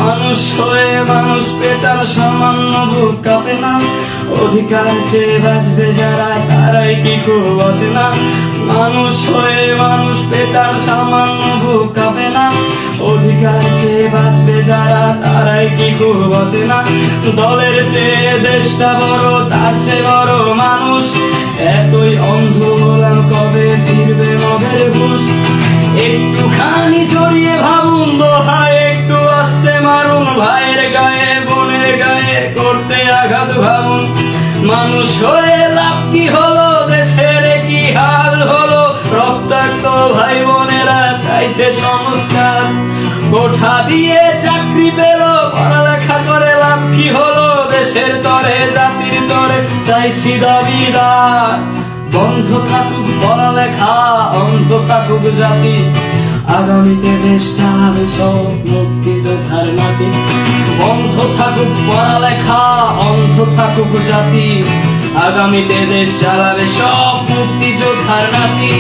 মানুষ হয়ে মানুষ পেটার সামান্য বুক কাঁপে না, অধিকার চেয়ে বাঁচবে যারা তারাই কি খুব বাঁচে না। মানুষ হয়ে মানুষ পেটার সামান্য বুক কাঁপে না, অধিকার চেয়ে বাঁচবে যারা তারাই কি খুব বাঁচে না। দলের চেয়ে দেশটা বড়, তার চেয়ে বড় মানুষ। এতই অন্ধ হলাম, কবে ফিরবে মদের হুঁশ? একটুখানি জড়িয়ে ভাবুন দোহায়, একটু আস্তে মারুন ভাইয়ের গায়ে বোনের গায়ে করতে আঘাত ভাবুন। মানুষ হয়ে লাভ কি হলো, দেশের কি হাল হলো? রক্তাক্ত ভাই বোনেরা চাইছে সংস্কার, কোঠা দিয়ে চাকরি পেল, পড়ালেখা করে লাভ কি হলো? দেশের তরে জাতির তরে চাইছি দাবিদার। বন্ধ থাকুক পড়ালেখা, অন্ধ থাকুক জাতি, আগামীতে দেশ চালাবে সব মুক্তিযোদ্ধার নাতি। বন্ধ থাকুক পড়ালেখা, অন্ধ থাকুক জাতি, আগামীতে দেশ চালাবে সব মুক্তিযোদ্ধার নাতি।